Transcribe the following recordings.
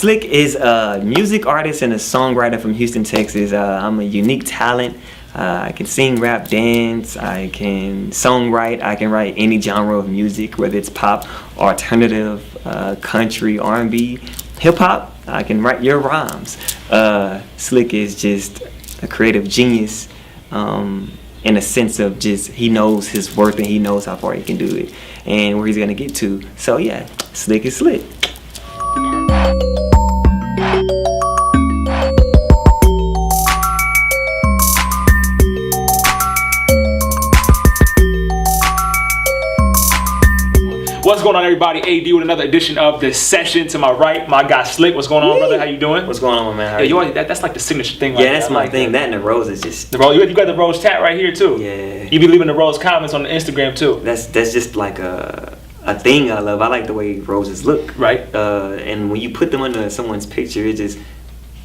Slick is a music artist and a songwriter from Houston, Texas. I'm a unique talent. I can sing, rap, dance. I can songwrite. I can write any genre of music, whether it's pop, alternative, country, R&B, hip hop. I can write your rhymes. Slick is just a creative genius, in a sense of just he knows his worth and he knows how far he can do it and where he's gonna get to. So yeah, Slick is Slick. What's going on, everybody? AD with another edition of The Session. To my right, my guy Slick. What's going on, brother? How you doing? What's going on, man? Yeah, you always, that's like the signature thing. Right? Yeah, that's my thing. That and the rose is just the rose. You got the rose tat right here too. Yeah. You be leaving the rose comments on the Instagram too. That's just like a thing I love. I like the way roses look. Right. And when you put them under someone's picture, it just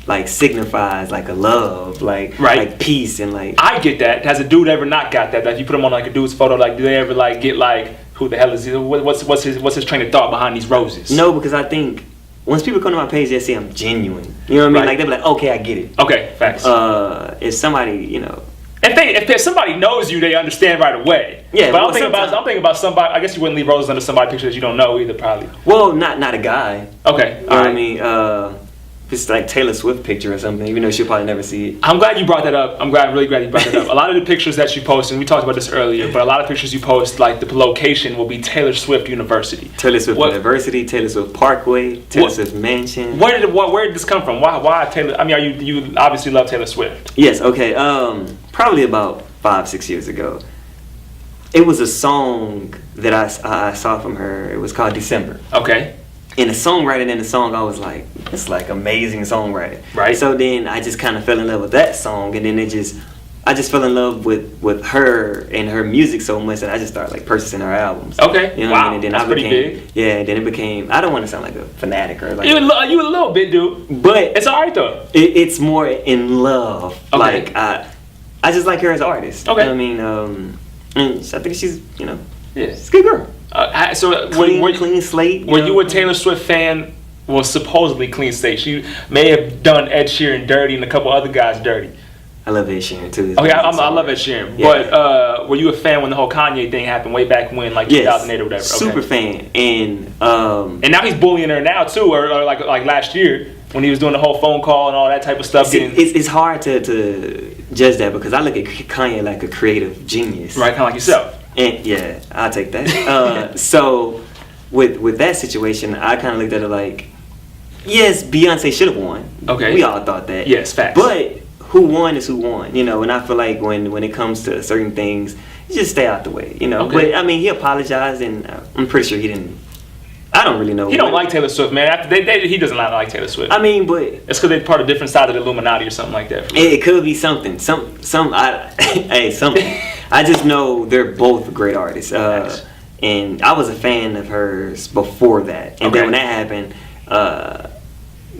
like signifies like a love, like peace and like. I get that. Has a dude ever not got that? Like you put them on like a dude's photo, like do they ever like get like who the hell is he? What's his train of thought behind these roses? No, because I think once people come to my page, they see I'm genuine. You know what I mean? Right. Like they be like, okay, I get it. Okay, facts. If somebody, you know. If somebody knows you, they understand right away. Yeah, but well, I'm thinking about somebody. I guess you wouldn't leave roses under somebody's picture that you don't know either, probably. Well, not a guy. Okay, You know what I mean? It's like Taylor Swift picture or something, even though she'll probably never see it. I'm glad you brought that up. I'm really glad you brought that up. A lot of the pictures that you post, and we talked about this earlier, but a lot of pictures you post, like the location will be Taylor Swift University. Taylor Swift University, Taylor Swift Parkway, Taylor Swift Mansion. Where did this come from? Why Taylor? I mean, you obviously love Taylor Swift. Yes. Okay. Probably about 5-6 years ago, it was a song that I saw from her. It was called December. Okay. And the songwriting in the song, I was like, it's like amazing songwriting. Right. So then I just kind of fell in love with that song, and then I just fell in love with her and her music so much that I just started like purchasing her albums. Okay. You know wow. What I mean? And then That's pretty big. Yeah. Then it became. I don't want to sound like a fanatic or like. You a little bit, dude. But it's alright though. It's more in love. Okay. Like I just like her as an artist. Okay. You know what I mean? And I think she's she's a good girl. Clean slate. Were you a Taylor Swift fan? Well, supposedly clean slate. She may have done Ed Sheeran dirty and a couple other guys dirty. I love Ed Sheeran too. Okay, I love Ed Sheeran. Yeah. But were you a fan when the whole Kanye thing happened way back when, like 2008 or whatever? Super fan. And now he's bullying her now too, or like last year when he was doing the whole phone call and all that type of stuff. It's hard to judge that because I look at Kanye like a creative genius. Right, kind of like yourself. And yeah, I'll take that. So with that situation, I kind of looked at it like, yes, Beyonce should have won. Okay. We all thought that. Yes, facts. But who won is who won, and I feel like when it comes to certain things, you just stay out the way, Okay. But I mean, he apologized, and I'm pretty sure he didn't. I don't really know. He don't like Taylor Swift, man. After he doesn't like Taylor Swift. I mean, but it's because they're part of different side of the Illuminati or something like that. It could be something. Something. I just know they're both great artists. And I was a fan of hers before that, and then when that happened,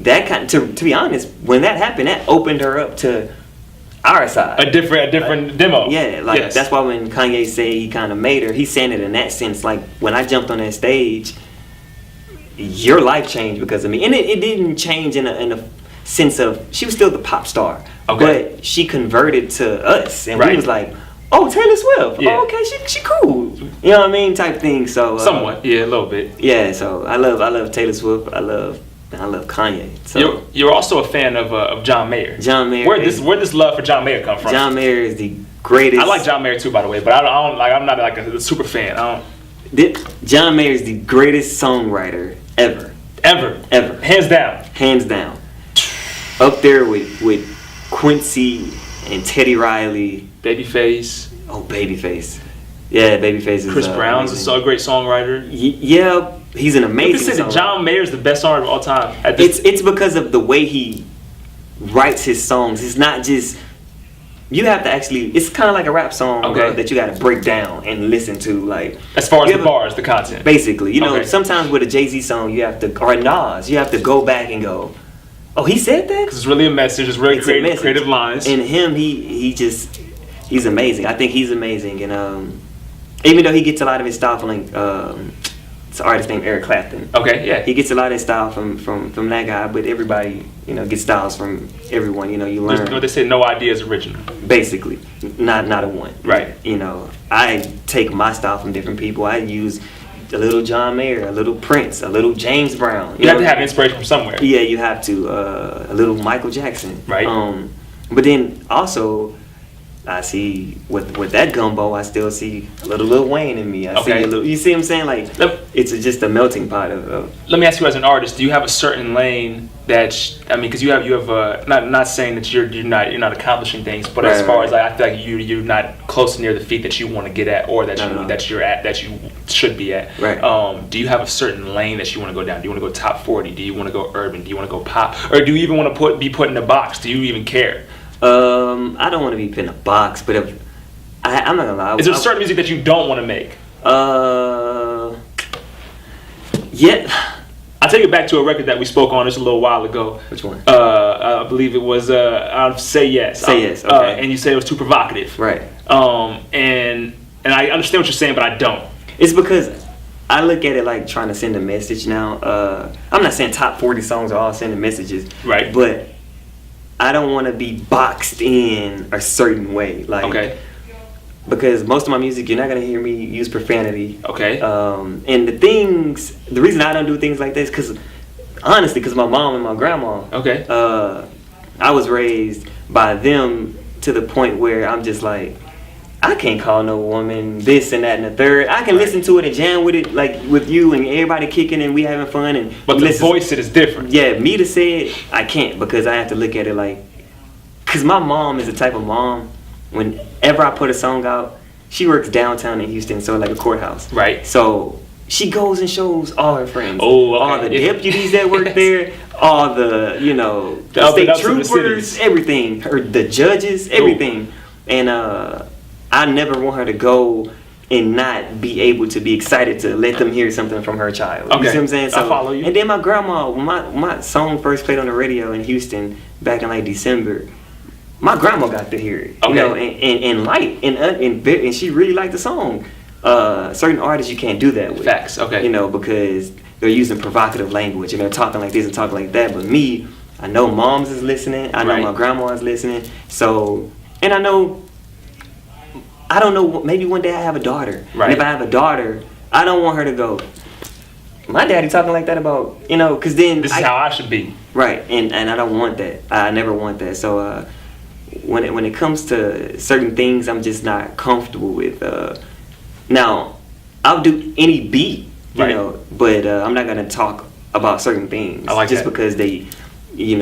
that to be honest, when that happened, that opened her up to our side. A different demo. Yeah, like that's why when Kanye said he kind of made her, he's saying it in that sense. Like when I jumped on that stage, your life changed because of me, and it didn't change in a sense of she was still the pop star, but she converted to us, and we was like, oh, Taylor Swift. Yeah. Oh, okay, she cool. You know what I mean, type thing. So somewhat, yeah, a little bit. Yeah, so I love Taylor Swift. I love Kanye. So you're also a fan of John Mayer. John Mayer. Where this love for John Mayer come from? John Mayer is the greatest. I like John Mayer too, by the way, but I don't like. I'm not like a super fan. John Mayer is the greatest songwriter ever. Hands down. Up there with Quincy and Teddy Riley. Babyface. Oh, Babyface. Yeah, Babyface is. Chris Brown's a great songwriter. Yeah, he's an amazing. You can say that John Mayer's the best songwriter of all time. It's because of the way he writes his songs. It's not just. You have to actually. It's kind of like a rap song that you got to break down and listen to, like. As far as the bars, the content. Basically, sometimes with a Jay-Z song, you have to, or a Nas, you have to go back and go, oh, he said that? Because it's really a message. It's really creative lines. And him, he's amazing. I think he's amazing, and even though he gets a lot of his stuff like it's an artist named Eric Clapton. Okay, yeah. He gets a lot of his style from that guy, but everybody, gets styles from everyone. You learn. They say no idea is original. Basically, not a one. Right. I take my style from different people. I use a little John Mayer, a little Prince, a little James Brown. You have to have inspiration from somewhere. Yeah, you have to. A little Michael Jackson. Right. But then also, I see with that gumbo, I still see a little Lil Wayne in me. I see a little. You see what I'm saying? Like it's just a melting pot of. Let me ask you, as an artist, do you have a certain lane that because you have not saying that you're not accomplishing things, but as far as like, I feel like you're not close near the feat that you want to get at, or that you should be at. Right. Do you have a certain lane that you want to go down? Do you want to go top 40? Do you want to go urban? Do you want to go pop? Or do you even want to be put in a box? Do you even care? I don't want to be put in a box, but if I'm not gonna lie. Is there certain music that you don't want to make? Yeah. I'll take it back to a record that we spoke on just a little while ago. Which one? I believe it was Say Yes. Say Yes. Okay. And you said it was too provocative. Right. And I understand what you're saying, but I don't. It's because I look at it like trying to send a message now. I'm not saying top 40 songs are all sending messages. Right. But I don't want to be boxed in a certain way. Like, okay. Because most of my music, you're not going to hear me use profanity. Okay. And the reason I don't do things like this, honestly, because my mom and my grandma. Okay. I was raised by them to the point where I'm just like, I can't call no woman this and that and the third. I can listen to it and jam with it, like with you and everybody kicking and we having fun. But the voice, it is different. Yeah, me to say it, I can't, because I have to look at it like, because my mom is the type of mom, whenever I put a song out, she works downtown in Houston, so like a courthouse. Right. So she goes and shows all her friends. Oh, okay. All the deputies that work there, all the, the state troopers, everything. The judges, everything. And I never want her to go and not be able to be excited to let them hear something from her child. Okay. You see what I'm saying? So, I follow you. And then my grandma, when my song first played on the radio in Houston back in like December, my grandma got to hear it. Okay. And like, and she really liked the song. Certain artists you can't do that with. Facts. Okay. Because they're using provocative language and they're talking like this and talking like that. But me, I know moms is listening. I know my grandma is listening. So, and I don't know, maybe one day I have a daughter. Right. And if I have a daughter, I don't want her to go, my daddy talking like that about, because then... This is how I should be. Right, and I don't want that. I never want that. So when it comes to certain things, I'm just not comfortable with. Now, I'll do any beat, but I'm not going to talk about certain things. I like just that. Because they...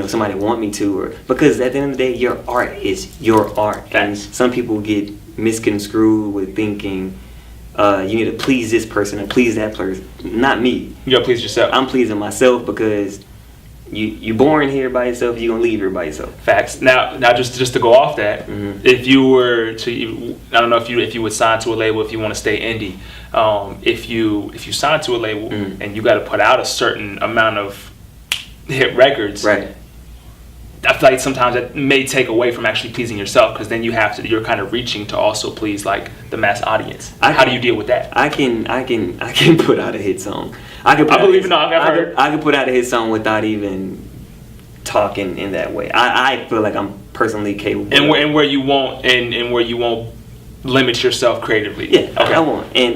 somebody want me to, or because at the end of the day, your art is your art. And some people get misconstrued with thinking you need to please this person and please that person. Not me. You gotta please yourself. I'm pleasing myself, because you're born here by yourself, you're gonna leave here by yourself. Facts. Now just to go off that, if you were to, I don't know if you would sign to a label, if you want to stay indie, if you sign to a label and you got to put out a certain amount of hit records, right? I feel like sometimes that may take away from actually pleasing yourself, because then you're kind of reaching to also please like the mass audience. How do you deal with that? I can put out a hit song. I can put out a hit song without even talking in that way. I feel like I'm personally capable. And where you won't limit yourself creatively. Yeah, okay. I won't. And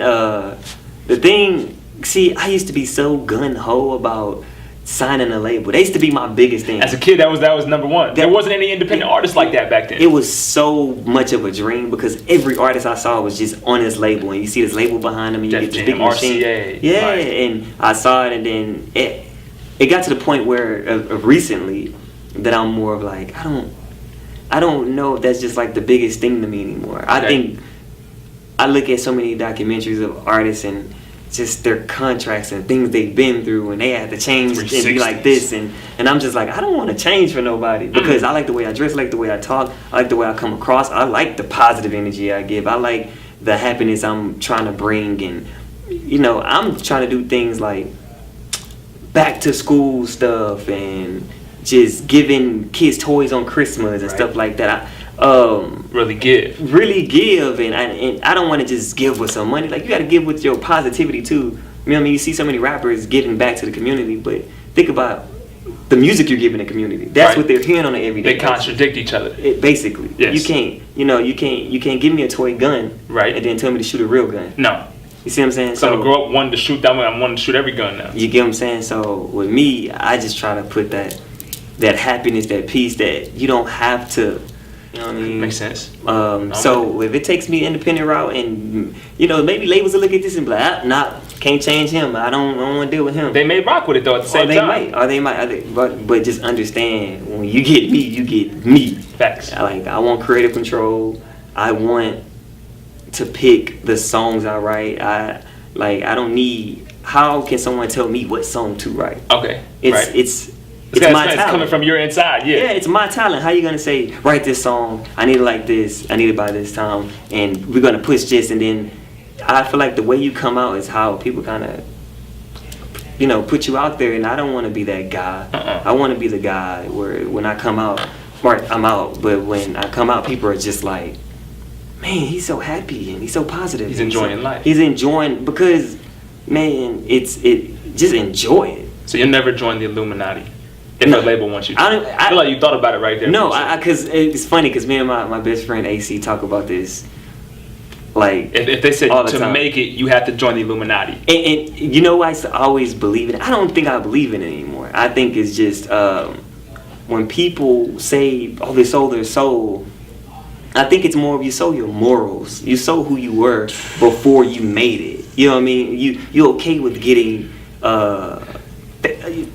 the thing, see, I used to be so gun ho about signing a label. That used to be my biggest thing. As a kid, that was number one. There wasn't any independent artists like that back then. It was so much of a dream, because every artist I saw was just on this label, and you see this label behind them, and you get this big machine. RCA. Yeah, right. And I saw it, and then it got to the point where recently that I'm more of like, I don't know if that's just like the biggest thing to me anymore. I think I look at so many documentaries of artists and just their contracts and things they've been through, and they had to change and be like this, and I'm just like, I don't want to change for nobody, because I like the way I dress, I like the way I talk, I like the way I come across, I like the positive energy I give, I like the happiness I'm trying to bring, and I'm trying to do things like back to school stuff and just giving kids toys on Christmas and stuff like that. Really give, and I don't want to just give with some money. Like, you got to give with your positivity too. You know what I mean? You see so many rappers giving back to the community, but think about the music you're giving the community. That's Right. what they're hearing on an everyday They basis. contradict each other. Basically. Yes. You can't give me a toy gun, Right. and then tell me to shoot a real gun. No. You see what I'm saying? So I'm gonna grow up wanting to shoot that way. I'm wanting to shoot every gun now. You get what I'm saying? So with me, I just try to put that happiness, that peace, that you don't have to, you know what I mean? Makes sense. So if it takes me independent route, and maybe labels will look at this and be like, nah, can't change him. I don't want to deal with him. They may rock with it though at the same time. They might. But just understand, when you get me, you get me. Facts. I want creative control. I want to pick the songs I write. I don't need. How can someone tell me what song to write? Okay. It's It's my talent. coming from your inside. Yeah. Yeah, it's my talent. How you gonna say, write this song, I need it like this, I need it by this time, and we're gonna push this, and then I feel like the way you come out is how people kind of, put you out there, and I don't want to be that guy. I want to be the guy where when I come out, right, I'm out, but when I come out, people are just like, man, he's so happy and he's so positive. He's enjoying life. He's enjoying, because, man, just enjoy it. So you'll never join the Illuminati if No. a label wants you to. I feel like you thought about it right there. No, because it's funny, because me and my best friend AC talk about this. Like, If they said all the to time. make it, you have to join the Illuminati. And you know, I used to always believe in it. I don't think I believe in it anymore. I think it's just when people say, oh, they sold their soul, I think it's more of you sold your morals. You sold who you were before you made it. You know what I mean? You're okay with getting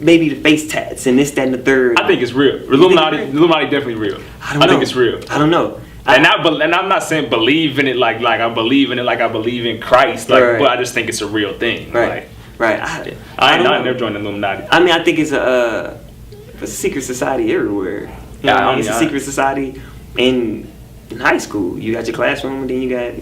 maybe the face tats and this, that, and the third. I think it's real. think Illuminati it's real? Illuminati definitely real. I don't know. think it's real. I don't know. And I'm not saying believe in it like I believe in it like I believe in Christ. Like, Right. but I just think it's a real thing. Right. Right. I don't know. never joined the Illuminati. I mean, I think it's a secret society everywhere. You know Yeah, what I I mean? It's a mean, secret society in high school. You got your classroom, and then you got,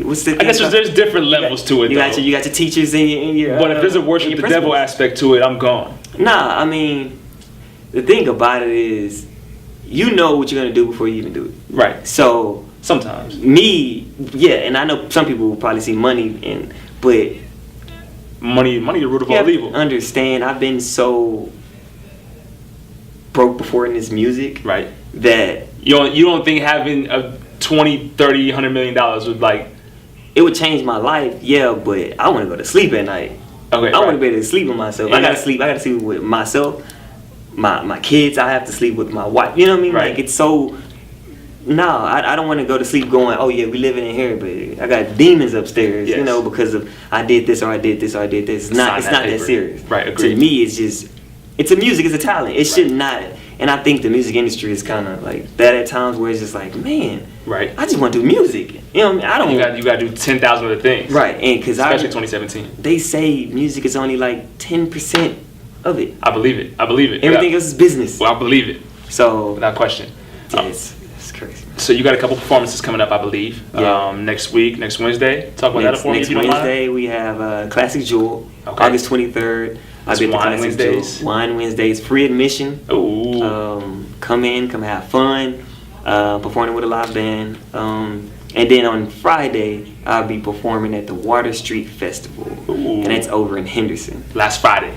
what's the? I guess there's different levels to it. You got though. your teachers in your. But if there's a in worship your the devil principals. aspect to it, I'm gone. Nah, I mean, the thing about it is, you know what you're gonna do before you even do it. Right. So Sometimes. me, yeah, and I know some people will probably see money but Money the root of you all have to evil. understand, I've been so broke before in this music Right. that You don't think having a 20, 30, $100 million would like it would change my life, yeah, but I want to go to sleep at night. okay. I want to right. be able to sleep with myself. Yeah. I gotta sleep with myself, my kids. I have to sleep with my wife. You know what I mean? Right. Like, it's so. No, I don't want to go to sleep going, oh yeah, we living in here, but I got demons upstairs. Yes. Because of I did this or I did this or I did this. It's not Sign that that paper. serious. Right, agreed. To me, it's a music. It's a talent. It should not. And I think the music industry is kind of like that at times, where it's just like, man, Right. I just want to do music. You know what I mean? I don't. You got to do 10,000 other things. Right, and because Especially 2017. they say music is only like 10% of it. I believe it. Everything else is business. Well, I believe it So without question. yeah, it's crazy. So you got a couple performances coming up, I believe. Yeah. Next Wednesday. Talk about that for me Next if you don't mind. Wednesday we have Classic Jewel, Okay. August 23rd. I'll It's be at the Wine Classic Wednesdays. Jewel. Wine Wednesdays, free admission. Ooh. Come have fun, performing with a live band. And then on Friday, I'll be performing at the Water Street Festival, Ooh. and that's over in Henderson. Last Friday.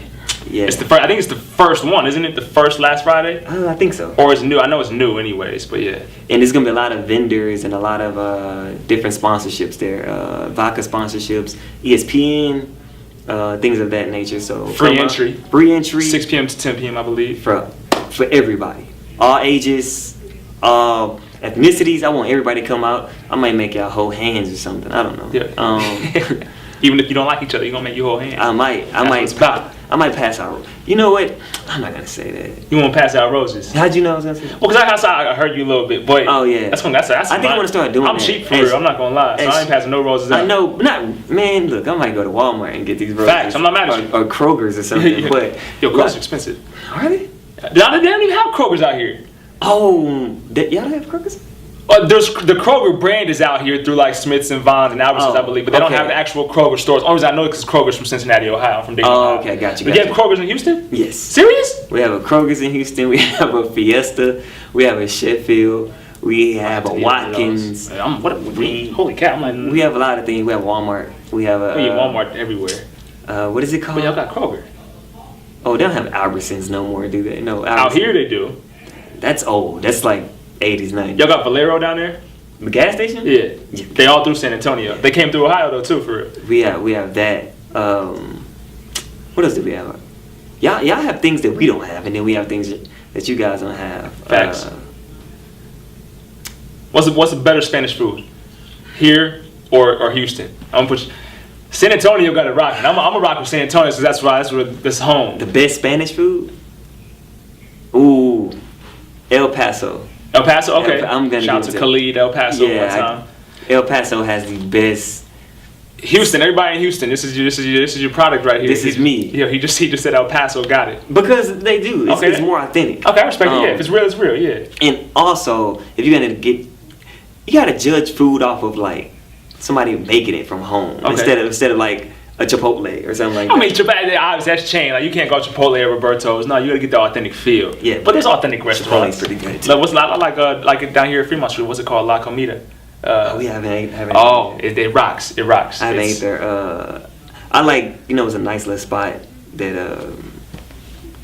Yeah, It's the first. I think it's the first one, isn't it? The first last Friday, I think so. or it's new? I know it's new, anyways. But yeah. And there's gonna be a lot of vendors and a lot of different sponsorships there. Vodka sponsorships, ESPN, things of that nature. So Free come entry. up. Free entry. 6 p.m. to 10 p.m. I believe. for everybody, all ages, all ethnicities. I want everybody to come out. I might make y'all hold hands or something. I don't know. Yeah. Even if you don't like each other, you're gonna make you hold hands. I might what it's about. I might pass out. You know what? I'm not gonna say that. You want to pass out roses? How'd you know I was gonna say that? Well, because I heard you a little bit, boy. Oh, yeah. That's when that's I think I wanna start doing I'm that. cheap for As- real. I'm not gonna lie. So as- I ain't passing no roses out. I know, not man. Look, I might go to Walmart and get these roses. Facts, I'm not mad at you. Or Kroger's or something. But Yo, Kroger's expensive. Are they? They don't even have Kroger's out here. Oh, y'all don't have Kroger's? There's the Kroger brand is out here through like Smiths and Vons and Albertsons, Oh, I believe, but they don't okay. have the actual Kroger stores. Only reason I know it because Kroger's from Cincinnati, Ohio. I'm from Dayton, Oh, Ohio. okay, got you, But got you have Kroger's in Houston? Yes. Serious? We have a Kroger's in Houston. We have a Fiesta. We have a Sheffield. We have a Watkins. Holy cow! I'm like, We have a lot of things. We have Walmart. We have a we have Walmart everywhere. What is it called? But y'all got Kroger. Oh, they don't have Albertsons no more, do they? No, Out Albertsons. here they do. That's old. That's like 80s, 90s. Y'all got Valero down there? The gas station? Yeah. Yeah. They all through San Antonio. They came through Ohio though too, for real. We have that. What else do we have? Y'all have things that we don't have, and then we have things that you guys don't have. Facts. What's a better Spanish food? Here or Houston? I'm gonna put San Antonio got it rocking. I'm a rock with San Antonio, so that's home. The best Spanish food? Ooh, El Paso. El Paso, okay. I'm gonna shout out give to it Khalid, El Paso one time. El Paso has the best. Houston, everybody in Houston, this is your product right here. This is me. Yeah, he just said El Paso got it. Because they do. Okay. It's more authentic. Okay, I respect it. Yeah, if it's real, it's real. Yeah. And also, if you're gonna you gotta judge food off of like somebody making it from home Okay. instead of like a Chipotle or something like that. I mean, Chipotle, obviously that's chain. Like you can't go Chipotle or Roberto's. No, you gotta get the authentic feel. Yeah, but there's authentic restaurants. Chipotle's pretty good. Like what's like down here at Fremont Street? What's it called? La Comida. We haven't. Oh, it rocks. It rocks. I haven't ate there. I like, it's a nice little spot that.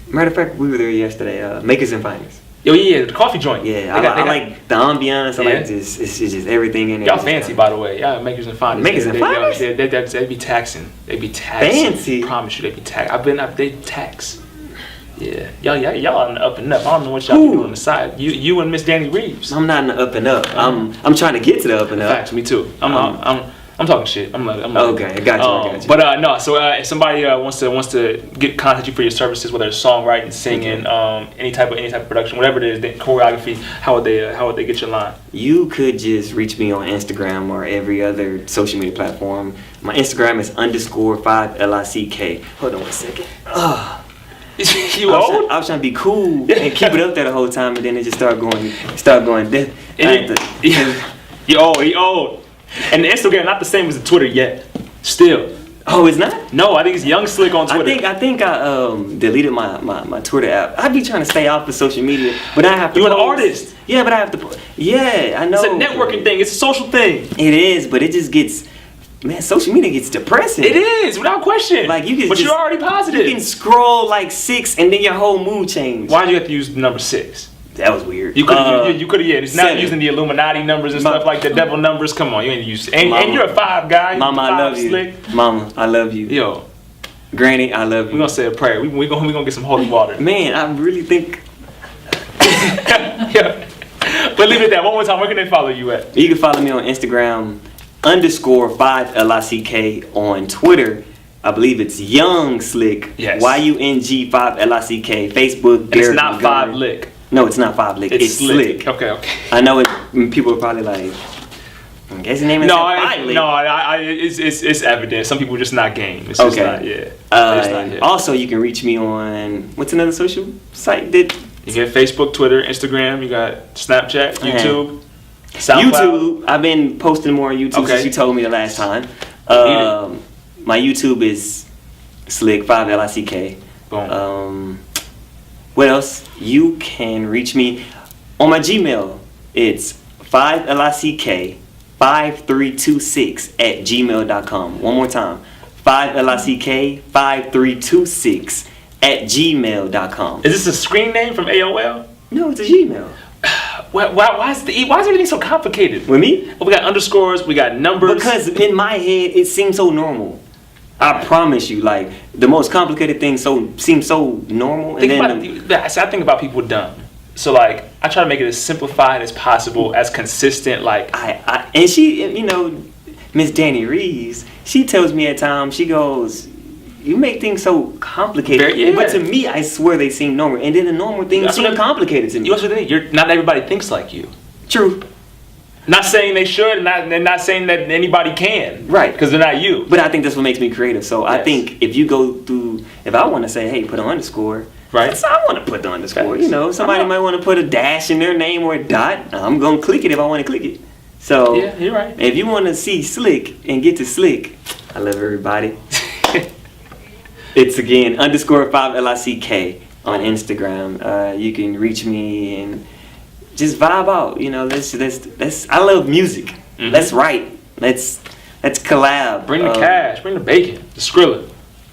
Matter of fact, we were there yesterday. Makers and Finders. Yo, yeah, the coffee joint. Yeah, I like the ambiance. I like just it's just everything in it. Y'all fancy, by the way. Y'all Makers and Finders. Makers and Finders? They be taxing. They be taxing. Fancy. I promise you, they be tax. They tax. Yeah, y'all on the up and up. I don't know what y'all be doing on the side. You and Miss Danny Reeves. I'm not in the up and up. I'm trying to get to the up and up. Facts, me too. I'm talking shit. I'm okay, I got you. But no, so if somebody wants to contact you for your services, whether it's songwriting, singing, any type of production, whatever it is, then choreography, how would they get your line? You could just reach me on Instagram or every other social media platform. My Instagram is _5LICK. Hold on one second. You old? I was trying to be cool and keep it up there the whole time, and then it just started going dead. You old. And the Instagram not the same as the Twitter yet. Still. Oh, it's not? No, I think it's Young Slick on Twitter. I think I deleted my Twitter app. I be trying to stay off of social media, but I have to. You're an artist. Yeah, but I have to. Yeah, I know. It's a networking thing. It's a social thing. It is, but it just gets. Man, social media gets depressing. It is, without question. Like you can. But you're already positive. You can scroll like 6, and then your whole mood changes. Why'd you have to use the number 6? That was weird. You could have, yeah. It's not 7. using the Illuminati numbers and stuff like the devil numbers. Come on, you ain't use. And you're a 5 guy. Mama, I love you. Slick. Mama, I love you. Yo, Granny, I love you. We're gonna say a prayer. We're gonna get some holy water. Man, I really think. Yeah. But leave it at that. One more time. Where can they follow you at? You can follow me on Instagram _5LICK. On Twitter, I believe it's Young Slick. Yes. YUNG 5LICK. Facebook. And it's not 5 Lick. No, it's not 5 Lick. It's Slick. Okay. I know it. People are probably like, I guess the name is 5 Lick. It's evident. Some people are just not game. It's just not, yeah. Also, you can reach me on what's another social site that you get Facebook, Twitter, Instagram. You got Snapchat, YouTube, SoundCloud. YouTube. I've been posting more on YouTube since you told me the last time. My YouTube is Slick 5LICK. Boom. What else? You can reach me on my Gmail. It's 5LICK 5326 at gmail.com. One more time. 5LICK 5326 at gmail.com. Is this a screen name from AOL? No, it's a Gmail. Why is everything so complicated? With me? We got underscores, we got numbers. Because in my head, it seems so normal. I promise you, like the most complicated things seem so normal. I think about people dumb. So like I try to make it as simplified as possible, as consistent. Like and she, Miss Danny Reeves, she tells me at times, she goes, "You make things so complicated." But to me, I swear they seem normal, and then the normal things seem complicated to me. You also think not everybody thinks like you. True. Not saying they should, and not saying that anybody can. Right. Because they're not you. But I think that's what makes me creative. So I think if I want to say, hey, put an underscore. Right. So I want to put the underscore. Somebody might want to put a dash in their name or a dot. I'm going to click it if I want to click it. So yeah, you're right. If you want to see Slick and get to Slick, I love everybody. It's again _5LICK on Instagram. You can reach me and just vibe out, let's I love music. Mm-hmm. Let's write. Let's collab. Bring the cash, bring the bacon, the Skrilla.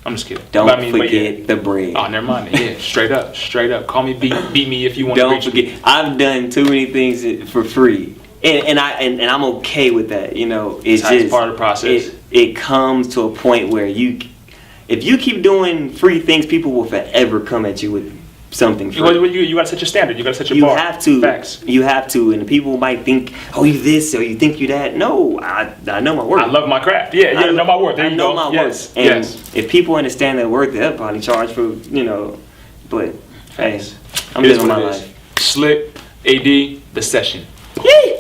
I'm just kidding. Don't But I mean, but forget the bread. Oh, never mind. Yeah, straight up. Call me, beat me if you want. Don't forget. I've done too many things for free, and I'm okay with that. You know, it's That's just part of the process. It comes to a point where if you keep doing free things, people will forever come at you with something free. You gotta set your standard. You gotta set your bar. Have to. Facts. You have to, and people might think, "Oh, you this or you think you that." No, I know my worth. I love my craft. Yeah, I know my worth. There I you know go. my Yes. worth. And Yes. if people understand their worth, they'll probably charge for, but hey, Facts. I'm It is living what my it is. life. Slick, AD, the session. Yee!